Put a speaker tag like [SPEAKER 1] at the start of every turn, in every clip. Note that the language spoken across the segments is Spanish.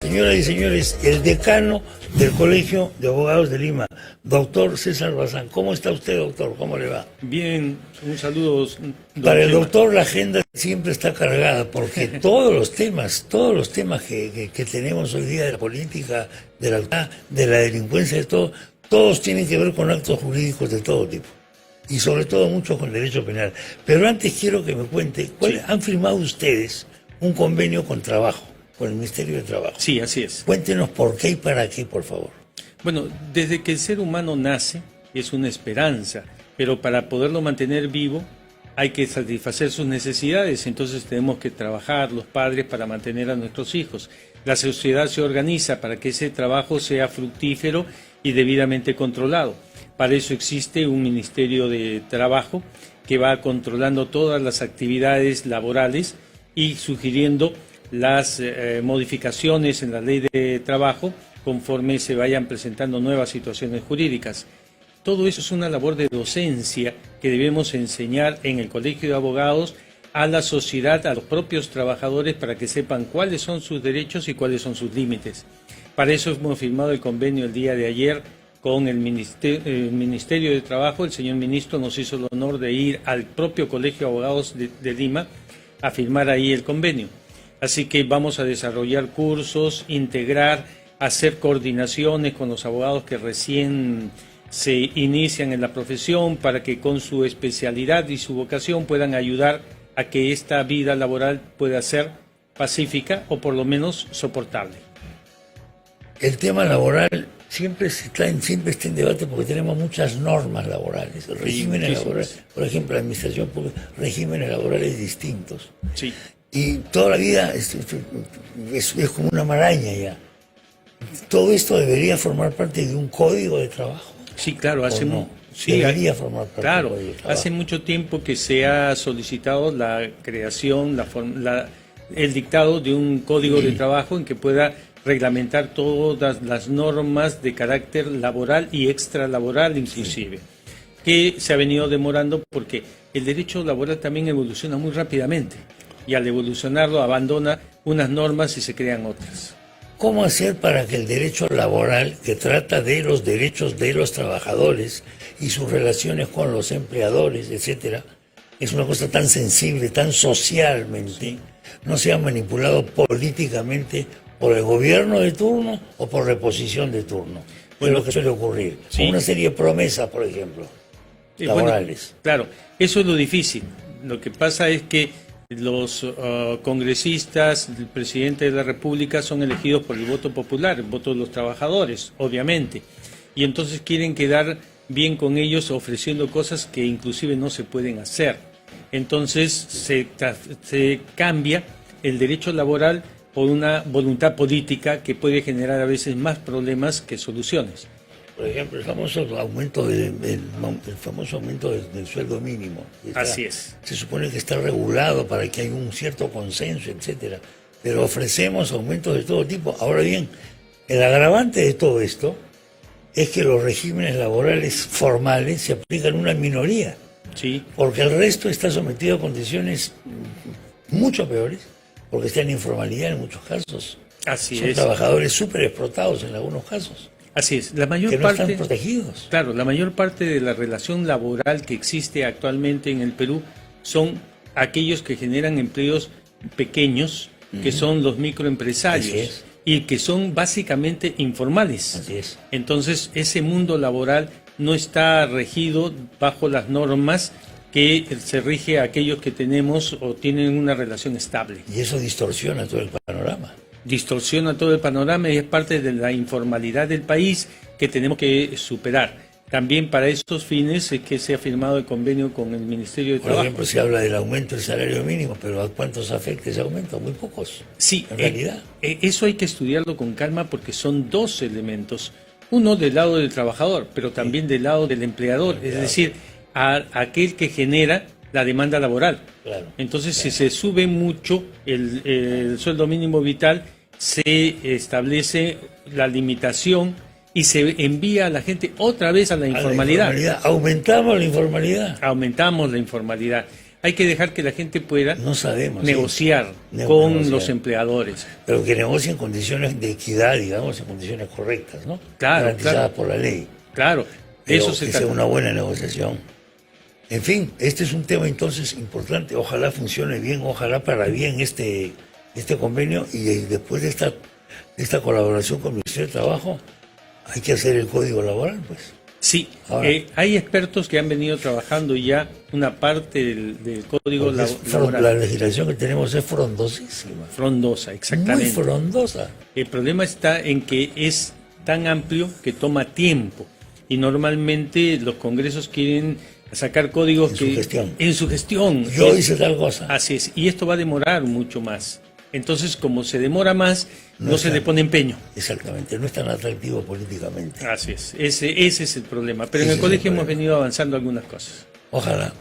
[SPEAKER 1] Señoras y señores, el decano del Colegio de Abogados de Lima, doctor César Bazán. ¿Cómo está usted, doctor? ¿Cómo le va?
[SPEAKER 2] Bien, un saludo.
[SPEAKER 1] Para el doctor la agenda siempre está cargada porque todos los temas que tenemos hoy día de la política, de la delincuencia, de todo, todos tienen que ver con actos jurídicos de todo tipo. Y sobre todo mucho con derecho penal. Pero antes quiero que me cuente, ¿han firmado ustedes un convenio con trabajo? Con el Ministerio de Trabajo.
[SPEAKER 2] Sí, así es.
[SPEAKER 1] Cuéntenos por qué y para qué, por favor.
[SPEAKER 2] Bueno, desde que el ser humano nace, es una esperanza, pero para poderlo mantener vivo hay que satisfacer sus necesidades, entonces tenemos que trabajar los padres para mantener a nuestros hijos. La sociedad se organiza para que ese trabajo sea fructífero y debidamente controlado. Para eso existe un Ministerio de Trabajo que va controlando todas las actividades laborales y sugiriendo las modificaciones en la ley de trabajo conforme se vayan presentando nuevas situaciones jurídicas. Todo eso es una labor de docencia que debemos enseñar en el Colegio de Abogados a la sociedad, a los propios trabajadores, para que sepan cuáles son sus derechos y cuáles son sus límites. Para eso hemos firmado el convenio el día de ayer con el Ministerio de Trabajo. El señor ministro nos hizo el honor de ir al propio Colegio de Abogados de Lima a firmar ahí el convenio. Así que vamos a desarrollar cursos, integrar, hacer coordinaciones con los abogados que recién se inician en la profesión para que con su especialidad y su vocación puedan ayudar a que esta vida laboral pueda ser pacífica o por lo menos soportable.
[SPEAKER 1] El tema laboral siempre está en debate porque tenemos muchas normas laborales, regímenes laborales, por ejemplo, la administración pública, regímenes laborales distintos.
[SPEAKER 2] Sí.
[SPEAKER 1] Y toda la vida es como una maraña ya. ¿Todo esto debería formar parte de un código de trabajo?
[SPEAKER 2] Sí, claro,
[SPEAKER 1] debería formar parte
[SPEAKER 2] del
[SPEAKER 1] código de trabajo.
[SPEAKER 2] Hace mucho tiempo que se ha solicitado la creación, el dictado de un código de trabajo en que pueda reglamentar todas las normas de carácter laboral y extralaboral inclusive, que se ha venido demorando porque el derecho laboral también evoluciona muy rápidamente. Y al evolucionarlo abandona unas normas y se crean otras.
[SPEAKER 1] ¿Cómo hacer para que el derecho laboral, que trata de los derechos de los trabajadores y sus relaciones con los empleadores, etcétera, es una cosa tan sensible, tan socialmente, no sea manipulado políticamente por el gobierno de turno o por reposición de turno? Bueno, es lo que suele ocurrir. Sí. Una serie de promesas, por ejemplo, laborales.
[SPEAKER 2] Bueno, claro, eso es lo difícil. Lo que pasa es que los congresistas, el presidente de la República son elegidos por el voto popular, el voto de los trabajadores, obviamente. Y entonces quieren quedar bien con ellos ofreciendo cosas que inclusive no se pueden hacer. Entonces se cambia el derecho laboral por una voluntad política que puede generar a veces más problemas que soluciones.
[SPEAKER 1] Por ejemplo, el famoso aumento del sueldo mínimo.
[SPEAKER 2] Así es.
[SPEAKER 1] Se supone que está regulado para que haya un cierto consenso, etcétera. Pero ofrecemos aumentos de todo tipo. Ahora bien, el agravante de todo esto es que los regímenes laborales formales se aplican a una minoría.
[SPEAKER 2] Sí.
[SPEAKER 1] Porque el resto está sometido a condiciones mucho peores, porque está en informalidad en muchos casos.
[SPEAKER 2] Así
[SPEAKER 1] Son
[SPEAKER 2] es.
[SPEAKER 1] Trabajadores súper explotados en algunos casos.
[SPEAKER 2] Así es, la mayor
[SPEAKER 1] que no
[SPEAKER 2] parte,
[SPEAKER 1] están protegidos.
[SPEAKER 2] Claro, la mayor parte de la relación laboral que existe actualmente en el Perú son aquellos que generan empleos pequeños, que son los microempresarios y que son básicamente informales.
[SPEAKER 1] Así es.
[SPEAKER 2] Entonces, ese mundo laboral no está regido bajo las normas que se rige a aquellos que tenemos o tienen una relación estable.
[SPEAKER 1] Y eso distorsiona todo el panorama.
[SPEAKER 2] Distorsiona todo el panorama y es parte de la informalidad del país que tenemos que superar. También para estos fines es que se ha firmado el convenio con el Ministerio de Trabajo.
[SPEAKER 1] Por ejemplo, se habla del aumento del salario mínimo, pero ¿a cuántos afecta ese aumento? Muy pocos.
[SPEAKER 2] Sí,
[SPEAKER 1] en realidad.
[SPEAKER 2] Eso hay que estudiarlo con calma porque son dos elementos. Uno del lado del trabajador, pero también del lado del empleador, es decir, a aquel que genera la demanda laboral.
[SPEAKER 1] Claro,
[SPEAKER 2] entonces, si se sube mucho el sueldo mínimo vital, se establece la limitación y se envía a la gente otra vez a la informalidad.
[SPEAKER 1] Aumentamos la informalidad.
[SPEAKER 2] Aumentamos la informalidad. Hay que dejar que la gente pueda
[SPEAKER 1] No sabemos.
[SPEAKER 2] negociar
[SPEAKER 1] Sí.
[SPEAKER 2] con
[SPEAKER 1] Negociar.
[SPEAKER 2] los empleadores.
[SPEAKER 1] Pero que negocien en condiciones de equidad, digamos, en condiciones correctas, ¿no?
[SPEAKER 2] Claro,
[SPEAKER 1] Garantizadas
[SPEAKER 2] claro.
[SPEAKER 1] por la ley.
[SPEAKER 2] Claro,
[SPEAKER 1] Pero
[SPEAKER 2] eso se
[SPEAKER 1] que sea
[SPEAKER 2] trata.
[SPEAKER 1] una buena negociación. En fin, este es un tema entonces importante. Ojalá funcione bien, ojalá para bien este convenio, y después de esta colaboración con el Ministerio de Trabajo hay que hacer el código laboral, pues.
[SPEAKER 2] Sí,
[SPEAKER 1] Ahora,
[SPEAKER 2] hay expertos que han venido trabajando ya una parte del código laboral.
[SPEAKER 1] la legislación que tenemos es frondosísima.
[SPEAKER 2] Frondosa, exactamente.
[SPEAKER 1] Muy frondosa.
[SPEAKER 2] El problema está en que es tan amplio que toma tiempo y normalmente los congresos quieren sacar códigos
[SPEAKER 1] En su gestión.
[SPEAKER 2] en su gestión.
[SPEAKER 1] Yo hice tal cosa.
[SPEAKER 2] Así es, y esto va a demorar mucho más. Entonces, como se demora más, no se
[SPEAKER 1] está-
[SPEAKER 2] le pone empeño.
[SPEAKER 1] Exactamente, no es tan atractivo políticamente.
[SPEAKER 2] Así es, ese es el problema. Pero en
[SPEAKER 1] Ese
[SPEAKER 2] el
[SPEAKER 1] es el
[SPEAKER 2] colegio hemos
[SPEAKER 1] problema.
[SPEAKER 2] venido avanzando algunas cosas.
[SPEAKER 1] Ojalá.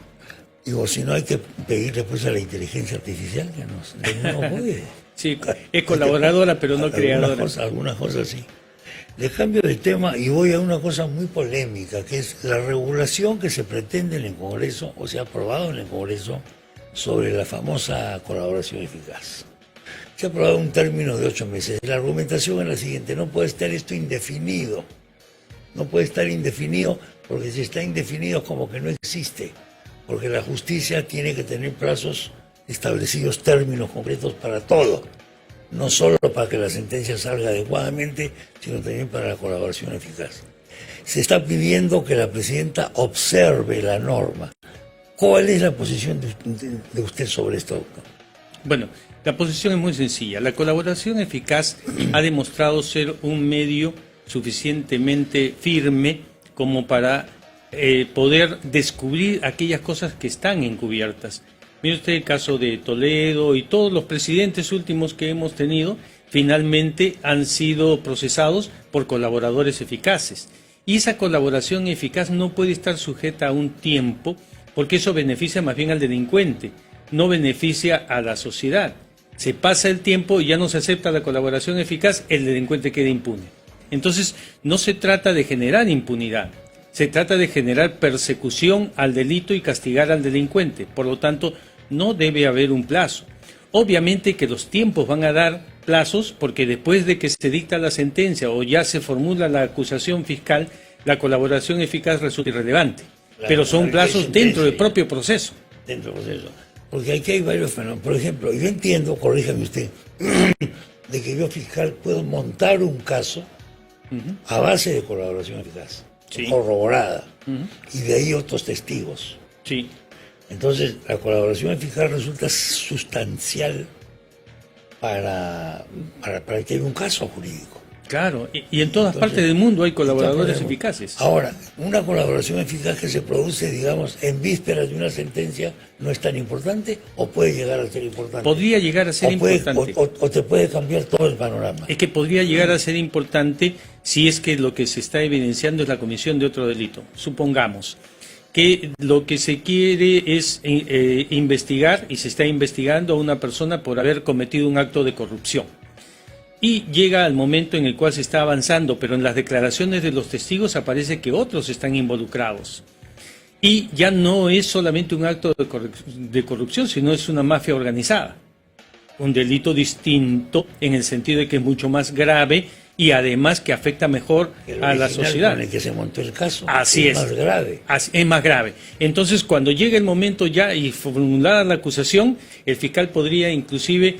[SPEAKER 1] Digo, si no hay que pedirle pues a la inteligencia artificial que nos puede.
[SPEAKER 2] Sí, es colaboradora, pero no creadora.
[SPEAKER 1] Algunas cosas sí. Le cambio de tema y voy a una cosa muy polémica, que es la regulación que se pretende en el Congreso, o se ha aprobado en el Congreso, sobre la famosa colaboración eficaz. Se ha aprobado un término de 8 meses. La argumentación es la siguiente: no puede estar esto indefinido. No puede estar indefinido, porque si está indefinido es como que no existe. Porque la justicia tiene que tener plazos establecidos, términos concretos para todo. No solo para que la sentencia salga adecuadamente, sino también para la colaboración eficaz. Se está pidiendo que la presidenta observe la norma. ¿Cuál es la posición de usted sobre esto, doctor?
[SPEAKER 2] Bueno, la posición es muy sencilla. La colaboración eficaz ha demostrado ser un medio suficientemente firme como para poder descubrir aquellas cosas que están encubiertas. Mire usted el caso de Toledo y todos los presidentes últimos que hemos tenido, finalmente han sido procesados por colaboradores eficaces. Y esa colaboración eficaz no puede estar sujeta a un tiempo, porque eso beneficia más bien al delincuente, no beneficia a la sociedad. Se pasa el tiempo y ya no se acepta la colaboración eficaz, el delincuente queda impune. Entonces, no se trata de generar impunidad, se trata de generar persecución al delito y castigar al delincuente. Por lo tanto, no debe haber un plazo. Obviamente que los tiempos van a dar plazos, porque después de que se dicta la sentencia o ya se formula la acusación fiscal, la colaboración eficaz resulta irrelevante.
[SPEAKER 1] Claro,
[SPEAKER 2] pero son
[SPEAKER 1] hay
[SPEAKER 2] plazos
[SPEAKER 1] sentencia
[SPEAKER 2] dentro del
[SPEAKER 1] ya.
[SPEAKER 2] propio proceso.
[SPEAKER 1] Dentro del proceso. Porque aquí hay varios fenómenos. Por ejemplo, yo entiendo, corríjame usted, de que yo fiscal puedo montar un caso a base de colaboración eficaz,
[SPEAKER 2] Sí.
[SPEAKER 1] corroborada, y de ahí otros testigos.
[SPEAKER 2] Sí.
[SPEAKER 1] Entonces, la colaboración eficaz resulta sustancial para que haya un caso jurídico.
[SPEAKER 2] Claro, y en todas
[SPEAKER 1] Entonces,
[SPEAKER 2] partes del mundo hay colaboradores
[SPEAKER 1] Entonces,
[SPEAKER 2] eficaces.
[SPEAKER 1] Ahora, una colaboración eficaz que se produce, digamos, en vísperas de una sentencia, ¿no es tan importante o puede llegar a ser importante?
[SPEAKER 2] Podría llegar a ser importante.
[SPEAKER 1] O te puede cambiar todo el panorama.
[SPEAKER 2] Es que podría llegar a ser importante si es que lo que se está evidenciando es la comisión de otro delito. Supongamos que lo que se quiere es investigar, y se está investigando a una persona por haber cometido un acto de corrupción. Y llega al momento en el cual se está avanzando, pero en las declaraciones de los testigos aparece que otros están involucrados. Y ya no es solamente un acto de corrupción, sino es una mafia organizada. Un delito distinto en el sentido de que es mucho más grave y además que afecta mejor
[SPEAKER 1] El
[SPEAKER 2] a la
[SPEAKER 1] original
[SPEAKER 2] sociedad.
[SPEAKER 1] con el que se montó el caso
[SPEAKER 2] Así es.
[SPEAKER 1] más grave.
[SPEAKER 2] Es más grave. Entonces, cuando llegue el momento ya y formulada la acusación, el fiscal podría inclusive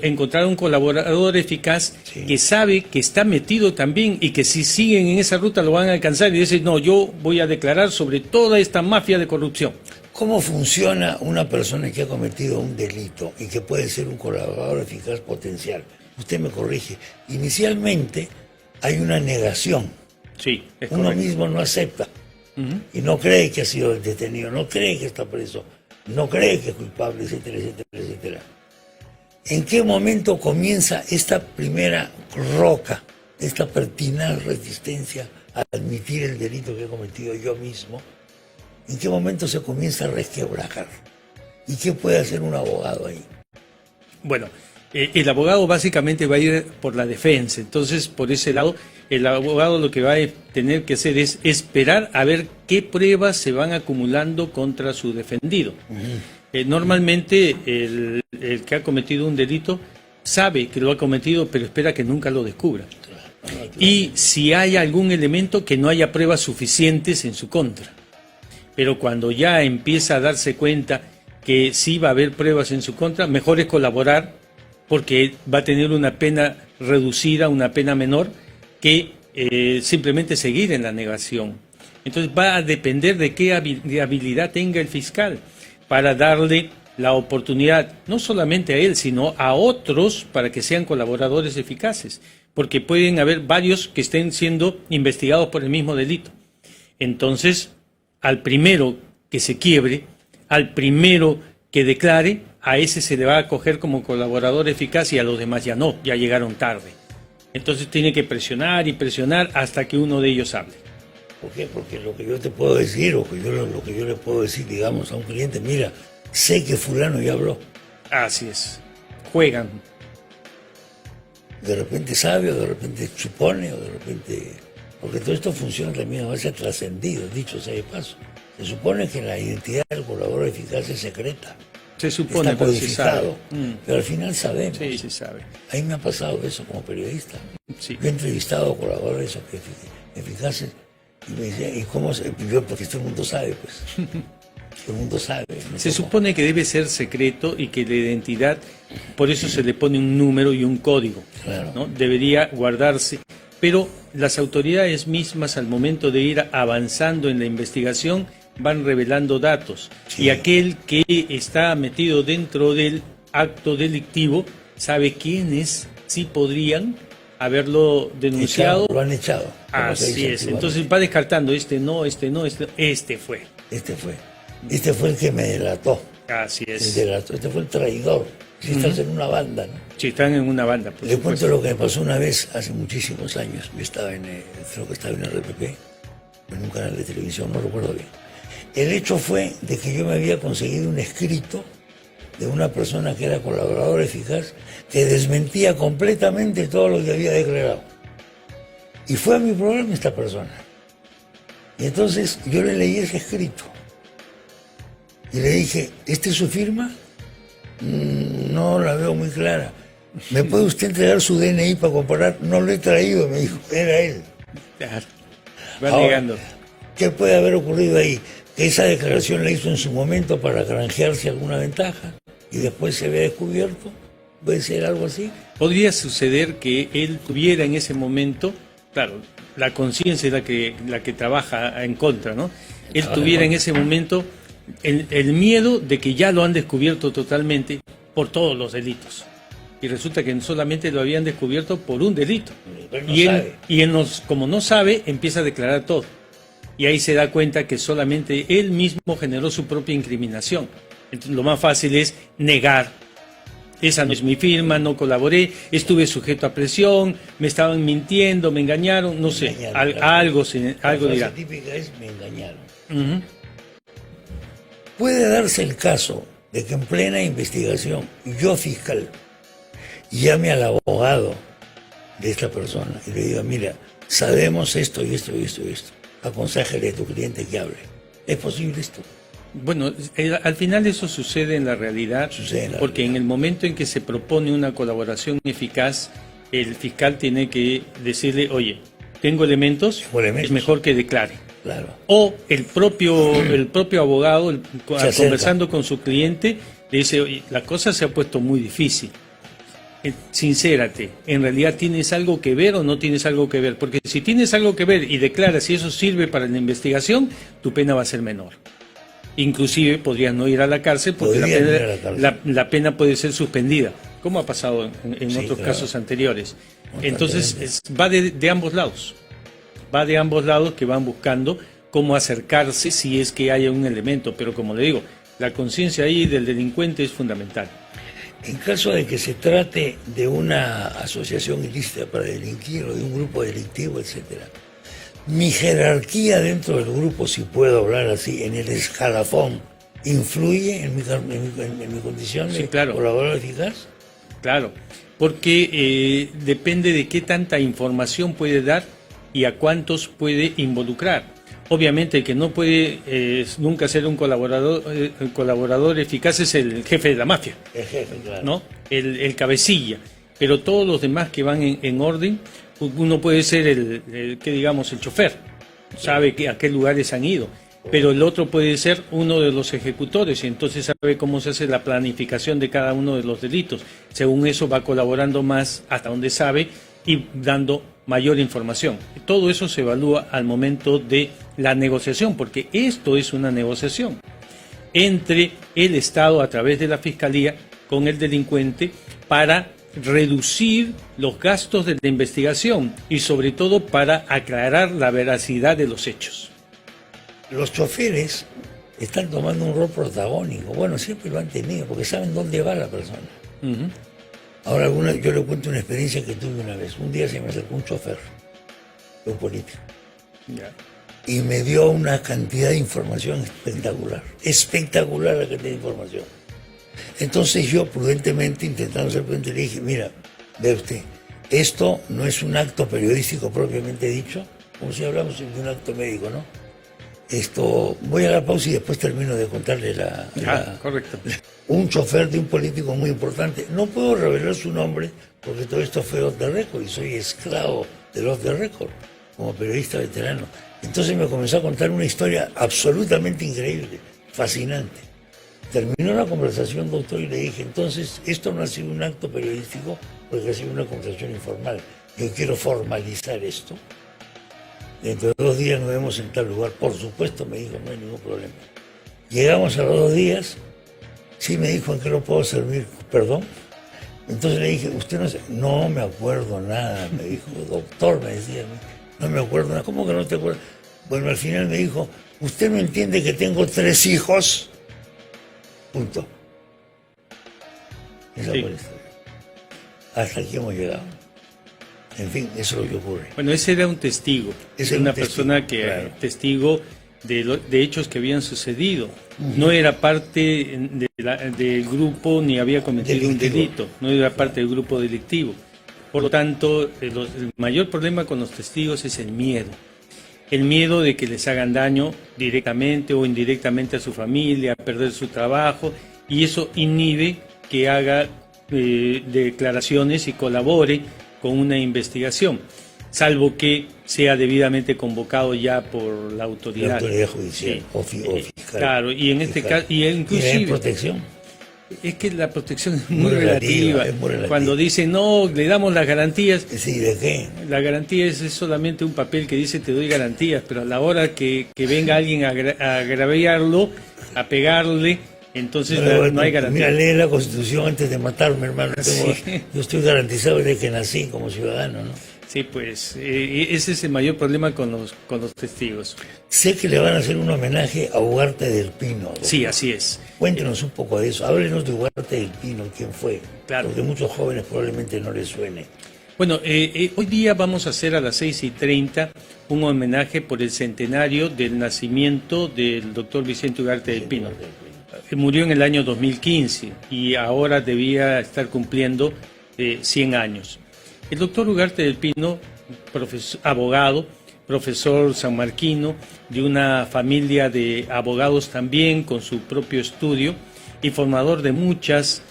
[SPEAKER 2] encontrar un colaborador eficaz
[SPEAKER 1] Sí.
[SPEAKER 2] que sabe que está metido también y que si siguen en esa ruta lo van a alcanzar y dice, no, yo voy a declarar sobre toda esta mafia de corrupción.
[SPEAKER 1] ¿Cómo funciona una persona que ha cometido un delito y que puede ser un colaborador eficaz potencial? Usted me corrige. Inicialmente hay una negación.
[SPEAKER 2] Sí, es
[SPEAKER 1] Uno
[SPEAKER 2] correcto.
[SPEAKER 1] mismo no acepta y no cree que ha sido el detenido, no cree que está preso, no cree que es culpable, etcétera, etcétera, etcétera. ¿En qué momento comienza esta primera roca, esta pertinaz resistencia a admitir el delito que he cometido yo mismo? ¿En qué momento se comienza a resquebrajar? ¿Y qué puede hacer un abogado ahí?
[SPEAKER 2] Bueno, el abogado básicamente va a ir por la defensa, entonces por ese lado el abogado lo que va a tener que hacer es esperar a ver qué pruebas se van acumulando contra su defendido. Normalmente el que ha cometido un delito sabe que lo ha cometido, pero espera que nunca lo descubra. Y si hay algún elemento, que no haya pruebas suficientes en su contra. Pero cuando ya empieza a darse cuenta que sí va a haber pruebas en su contra, mejor es colaborar, porque va a tener una pena reducida, una pena menor, que simplemente seguir en la negación. Entonces va a depender de qué habilidad tenga el fiscal para darle la oportunidad, no solamente a él, sino a otros, para que sean colaboradores eficaces, porque pueden haber varios que estén siendo investigados por el mismo delito. Entonces, al primero que se quiebre, al primero que declare, a ese se le va a acoger como colaborador eficaz y a los demás ya no, ya llegaron tarde. Entonces tiene que presionar y presionar hasta que uno de ellos hable.
[SPEAKER 1] ¿Por qué? Porque lo que yo te puedo decir, o que lo que yo le puedo decir, digamos, a un cliente, mira, sé que fulano ya habló.
[SPEAKER 2] Así es. Juegan.
[SPEAKER 1] De repente sabe, o de repente supone, o de repente... Porque todo esto funciona también a base de trascendido, dicho sea de paso. Se supone que la identidad del colaborador eficaz es secreta.
[SPEAKER 2] Se supone,
[SPEAKER 1] está codificado,
[SPEAKER 2] pero se sabe.
[SPEAKER 1] Pero al final sabemos.
[SPEAKER 2] Sí, se sabe.
[SPEAKER 1] A mí me ha pasado eso como periodista.
[SPEAKER 2] Sí.
[SPEAKER 1] Yo he entrevistado a colaboradores eficaces y me decían, ¿y cómo se...? Yo, porque todo el mundo sabe, pues. Todo el mundo sabe.
[SPEAKER 2] Se supone que debe ser secreto y que la identidad, por eso se le pone un número y un código.
[SPEAKER 1] Claro.
[SPEAKER 2] ¿No? Debería guardarse. Pero las autoridades mismas, al momento de ir avanzando en la investigación, van revelando datos. Sí. Y aquel que está metido dentro del acto delictivo sabe quiénes sí podrían haberlo denunciado.
[SPEAKER 1] Lo han echado.
[SPEAKER 2] Así es. Entonces va descartando, este no, este fue.
[SPEAKER 1] Este fue el que me delató.
[SPEAKER 2] Así es.
[SPEAKER 1] Este fue el traidor. Si estás en una banda, ¿no?
[SPEAKER 2] Si están en una banda, por
[SPEAKER 1] Le cuento lo que me pasó una vez, hace muchísimos años. Yo estaba creo que estaba en RPP, en un canal de televisión, no recuerdo bien. El hecho fue de que yo me había conseguido un escrito de una persona que era colaborador eficaz, que desmentía completamente todo lo que había declarado. Y fue a mi programa esta persona. Y entonces yo le leí ese escrito. Y le dije, ¿esta es su firma? No la veo muy clara. ¿Me puede usted entregar su DNI para comparar? No lo he traído, me dijo, era él.
[SPEAKER 2] Claro. Va negando.
[SPEAKER 1] ¿Qué puede haber ocurrido ahí? Que esa declaración la hizo en su momento para granjearse alguna ventaja y después se ve descubierto. ¿Puede ser algo así?
[SPEAKER 2] Podría suceder que él tuviera en ese momento, claro, la conciencia es la que trabaja en contra, ¿no? Él tuviera en ese momento el miedo de que ya lo han descubierto totalmente por todos los delitos. Y resulta que solamente lo habían descubierto por un delito. Y él, como no sabe, empieza a declarar todo. Y ahí se da cuenta que solamente él mismo generó su propia incriminación. Entonces, lo más fácil es negar. Esa no es mi firma, no colaboré, estuve sujeto a presión, me estaban mintiendo, me engañaron, no sé, algo dirá.
[SPEAKER 1] La típica es me engañaron. Puede darse el caso de que en plena investigación yo, fiscal, llame al abogado de esta persona y le diga, mira, sabemos esto y esto y esto y esto. Aconséjale a tu cliente que hable. ¿Es posible esto?
[SPEAKER 2] Bueno, al final eso sucede en la realidad, porque en el momento en que se propone una colaboración eficaz, el fiscal tiene que decirle, oye, tengo elementos, es mejor que declare.
[SPEAKER 1] Claro.
[SPEAKER 2] O el propio abogado, conversando con su cliente, le dice, oye, la cosa se ha puesto muy difícil. Sincérate, ¿en realidad tienes algo que ver o no tienes algo que ver? Porque si tienes algo que ver y declaras y eso sirve para la investigación, tu pena va a ser menor. Inclusive podrías no ir a la cárcel porque la pena puede ser suspendida, como ha pasado en otros casos anteriores. Entonces va de ambos lados. Va de ambos lados, que van buscando cómo acercarse si es que haya un elemento. Pero como le digo, la conciencia ahí del delincuente es fundamental.
[SPEAKER 1] En caso de que se trate de una asociación ilícita para delinquir o de un grupo delictivo, etcétera, mi jerarquía dentro del grupo, si puedo hablar así, en el escalafón, ¿influye en mi condición de colaborador eficaz?
[SPEAKER 2] Claro, porque depende de qué tanta información puede dar y a cuántos puede involucrar. Obviamente el que no puede nunca ser un colaborador eficaz es el jefe de la mafia,
[SPEAKER 1] El jefe, claro.
[SPEAKER 2] ¿no? El cabecilla. Pero todos los demás que van en orden, uno puede ser el chofer, sabe a qué lugares han ido. Pero el otro puede ser uno de los ejecutores y entonces sabe cómo se hace la planificación de cada uno de los delitos. Según eso va colaborando más hasta donde sabe y dando mayor información. Todo eso se evalúa al momento de la negociación, porque esto es una negociación entre el Estado a través de la Fiscalía con el delincuente para reducir los gastos de la investigación y sobre todo para aclarar la veracidad de los hechos.
[SPEAKER 1] Los choferes están tomando un rol protagónico. Bueno, siempre lo han tenido, porque saben dónde va la persona.
[SPEAKER 2] Uh-huh.
[SPEAKER 1] Ahora, yo le cuento una experiencia que tuve una vez. Un día se me acercó un chofer, un político, y me dio una cantidad de información espectacular. Espectacular la cantidad de información. Entonces yo, prudentemente, intentando ser prudente, le dije, mira, ve usted, esto no es un acto periodístico propiamente dicho, como si hablamos de un acto médico, ¿no? Voy a la pausa y después termino de contarle
[SPEAKER 2] correcto.
[SPEAKER 1] Un chofer de un político muy importante. No puedo revelar su nombre porque todo esto fue off the record y soy esclavo del off the record como periodista veterano. Entonces me comenzó a contar una historia absolutamente increíble, fascinante. Terminó la conversación, doctor, y le dije, entonces, esto no ha sido un acto periodístico porque ha sido una conversación informal. Yo quiero formalizar esto. Dentro de 2 días nos vemos en tal lugar. Por supuesto, me dijo, no hay ningún problema. Llegamos a los 2 días. Sí, me dijo, ¿en qué lo puedo servir? ¿Perdón? Entonces le dije, usted no sé. No me acuerdo nada, me dijo. Doctor, me decía, no me acuerdo nada. ¿Cómo que no te acuerdas? Bueno, al final me dijo, ¿usted no entiende que tengo 3 hijos? Punto. Esa fue la historia. Hasta aquí hemos llegado. En fin, eso es lo que ocurre.
[SPEAKER 2] Bueno, ese era un testigo. Es una persona que claro. Testigo de hechos que habían sucedido. Uh-huh. No era parte del grupo ni había cometido un delito. No era parte del grupo delictivo. Por lo tanto, el mayor problema con los testigos es el miedo. El miedo de que les hagan daño directamente o indirectamente a su familia, a perder su trabajo, y eso inhibe que haga declaraciones y colabore con una investigación, salvo que sea debidamente convocado ya por la autoridad.
[SPEAKER 1] La autoridad judicial sí. o fiscal.
[SPEAKER 2] Claro, y en este caso, y inclusive...
[SPEAKER 1] ¿Y la protección?
[SPEAKER 2] Es que la protección es muy relativa. Cuando dicen, no, le damos las garantías...
[SPEAKER 1] Sí, ¿de qué?
[SPEAKER 2] La garantía es solamente un papel que dice te doy garantías, pero a la hora que venga alguien a agraviarlo, a pegarle, entonces no hay garantía.
[SPEAKER 1] Mira, lee la Constitución antes de matarme, hermano. Yo estoy garantizado desde que nací como ciudadano, ¿no?
[SPEAKER 2] Sí, pues ese es el mayor problema con los testigos.
[SPEAKER 1] Sé que le van a hacer un homenaje a Ugarte del Pino. ¿Doctor?
[SPEAKER 2] Sí, así es.
[SPEAKER 1] Cuéntenos un poco de eso. Háblenos de Ugarte del Pino, quién fue. Claro. Porque muchos jóvenes probablemente no les suene.
[SPEAKER 2] Bueno, hoy día vamos a hacer a las 6:30 un homenaje por el centenario del nacimiento del doctor Vicente Ugarte del Pino. Murió en el año 2015 y ahora debía estar cumpliendo 100 años. El doctor Ugarte del Pino, abogado, profesor sanmarquino, de una familia de abogados también con su propio estudio y formador de muchas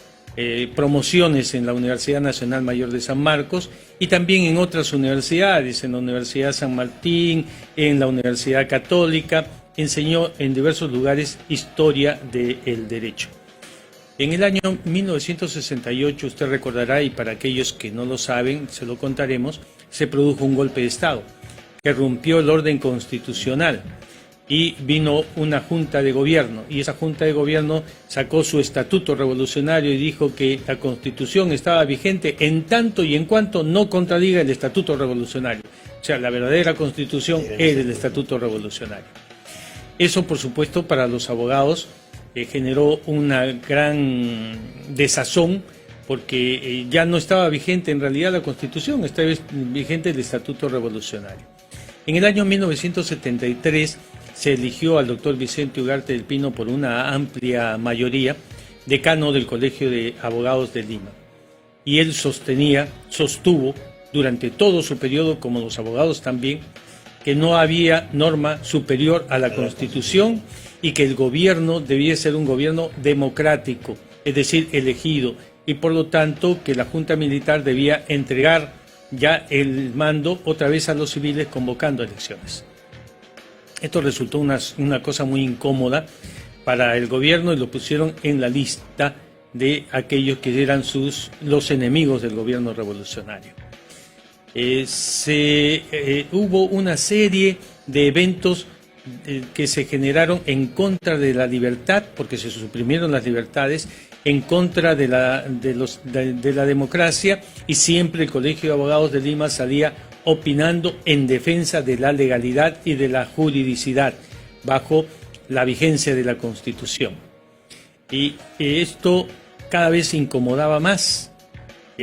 [SPEAKER 2] promociones en la Universidad Nacional Mayor de San Marcos y también en otras universidades, en la Universidad San Martín, en la Universidad Católica, enseñó en diversos lugares historia del derecho. En el año 1968, usted recordará, y para aquellos que no lo saben, se lo contaremos, se produjo un golpe de Estado que rompió el orden constitucional y vino una junta de gobierno, y esa junta de gobierno sacó su estatuto revolucionario y dijo que la Constitución estaba vigente en tanto y en cuanto no contradiga el estatuto revolucionario. O sea, la verdadera Constitución era el estatuto revolucionario. Eso, por supuesto, para los abogados generó una gran desazón porque ya no estaba vigente en realidad la Constitución, estaba vigente el Estatuto Revolucionario. En el año 1973 se eligió al doctor Vicente Ugarte del Pino por una amplia mayoría decano del Colegio de Abogados de Lima. Y él sostuvo durante todo su periodo, como los abogados también, que no había norma superior a la Constitución y que el gobierno debía ser un gobierno democrático, es decir, elegido, y por lo tanto que la Junta Militar debía entregar ya el mando otra vez a los civiles convocando elecciones. Esto resultó una cosa muy incómoda para el gobierno y lo pusieron en la lista de aquellos que eran los enemigos del gobierno revolucionario. Hubo una serie de eventos que se generaron en contra de la libertad, porque se suprimieron las libertades, en contra de la democracia, y siempre el Colegio de Abogados de Lima salía opinando en defensa de la legalidad y de la juridicidad bajo la vigencia de la Constitución. Y esto cada vez se incomodaba más.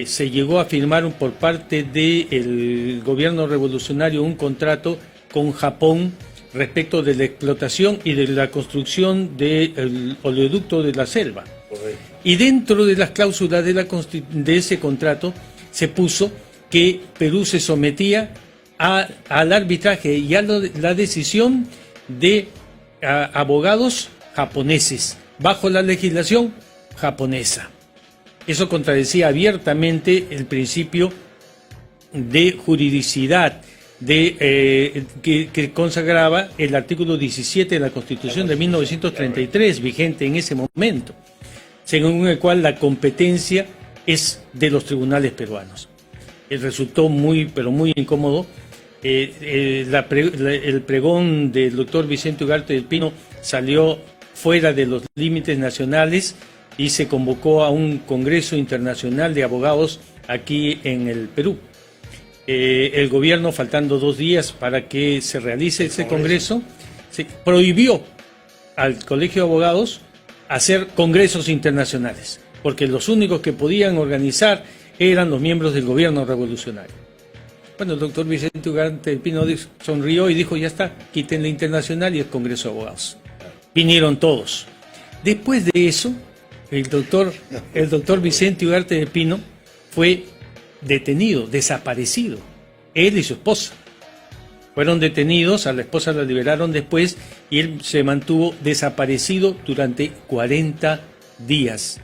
[SPEAKER 2] Se llegó a firmar por parte del gobierno revolucionario un contrato con Japón respecto de la explotación y de la construcción del oleoducto de la selva. Correcto. Y dentro de las cláusulas de ese contrato se puso que Perú se sometía al arbitraje y a la decisión de abogados japoneses bajo la legislación japonesa. Eso contradecía abiertamente el principio de juridicidad que consagraba el artículo 17 de la Constitución de 1933, vigente en ese momento, según el cual la competencia es de los tribunales peruanos. Resultó muy incómodo. El pregón del doctor Vicente Ugarte del Pino salió fuera de los límites nacionales y se convocó a un congreso internacional de abogados aquí en el Perú. El gobierno, faltando 2 días para que se realice ese congreso, se prohibió al Colegio de Abogados hacer congresos internacionales, porque los únicos que podían organizar eran los miembros del gobierno revolucionario. Bueno, el doctor Vicente Ugarte del Pino sonrió y dijo, ya está, quiten la internacional y el Congreso de Abogados. Vinieron todos. Después de eso, el doctor Vicente Ugarte del Pino fue detenido, desaparecido, él y su esposa. Fueron detenidos, a la esposa la liberaron después y él se mantuvo desaparecido durante 40 días,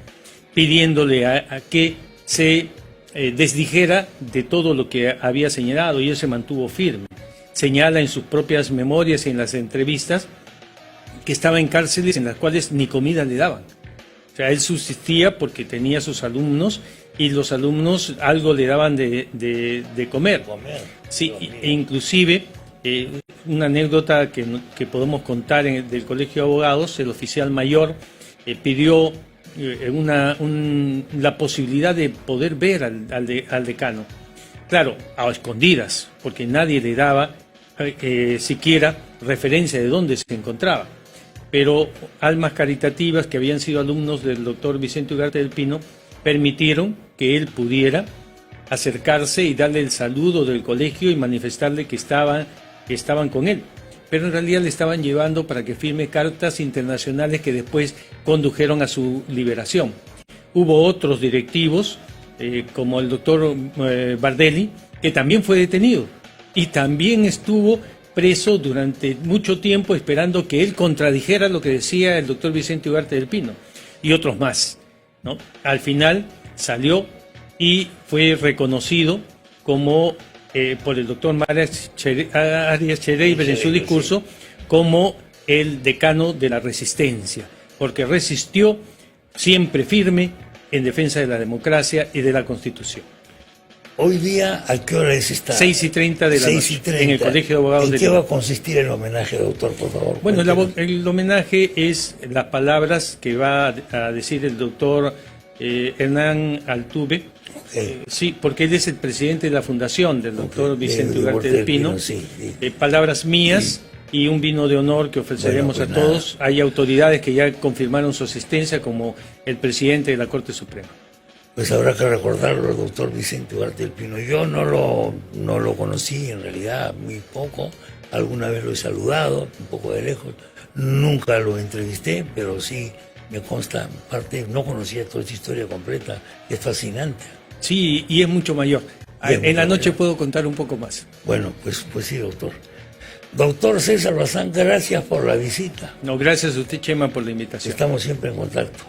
[SPEAKER 2] pidiéndole a que se desdijera de todo lo que había señalado, y él se mantuvo firme. Señala en sus propias memorias y en las entrevistas que estaba en cárceles en las cuales ni comida le daban. O sea, él subsistía porque tenía sus alumnos y los alumnos algo le daban de comer. Sí, inclusive una anécdota que podemos contar del Colegio de Abogados, el oficial mayor pidió la posibilidad de poder ver al decano. Claro, a escondidas, porque nadie le daba siquiera referencia de dónde se encontraba. Pero almas caritativas que habían sido alumnos del doctor Vicente Ugarte del Pino permitieron que él pudiera acercarse y darle el saludo del colegio y manifestarle que estaban con él. Pero en realidad le estaban llevando para que firme cartas internacionales que después condujeron a su liberación. Hubo otros directivos, como el doctor Bardelli, que también fue detenido y también estuvo preso durante mucho tiempo esperando que él contradijera lo que decía el doctor Vicente Ugarte del Pino, y otros más, ¿no? Al final salió y fue reconocido como por el doctor Arias Chereiber en su discurso como el decano de la resistencia, porque resistió siempre firme en defensa de la democracia y de la Constitución.
[SPEAKER 1] Hoy día, ¿a qué hora es esta?
[SPEAKER 2] 6:30 de la noche, en el Colegio de Abogados de Lima.
[SPEAKER 1] ¿En qué va a consistir el homenaje, doctor, por favor?
[SPEAKER 2] Bueno, el homenaje es las palabras que va a decir el doctor Hernán Altuve. Okay. Sí, porque él es el presidente de la fundación del doctor Vicente Ugarte del Pino. Sí. Palabras mías y un vino de honor que ofreceremos a todos. Hay autoridades que ya confirmaron su asistencia, como el presidente de la Corte Suprema.
[SPEAKER 1] Pues habrá que recordarlo, el doctor Vicente Ugarte del Pino. Yo no lo conocí, en realidad, muy poco. Alguna vez lo he saludado, un poco de lejos. Nunca lo entrevisté, pero sí me consta, parte, no conocía toda esta historia completa. Es fascinante.
[SPEAKER 2] Sí, y es mucho mayor. En la noche puedo contar un poco más.
[SPEAKER 1] Bueno, pues sí, doctor. Doctor César Bazán, gracias por la visita.
[SPEAKER 2] No, gracias a usted, Chema, por la invitación.
[SPEAKER 1] Estamos siempre en contacto.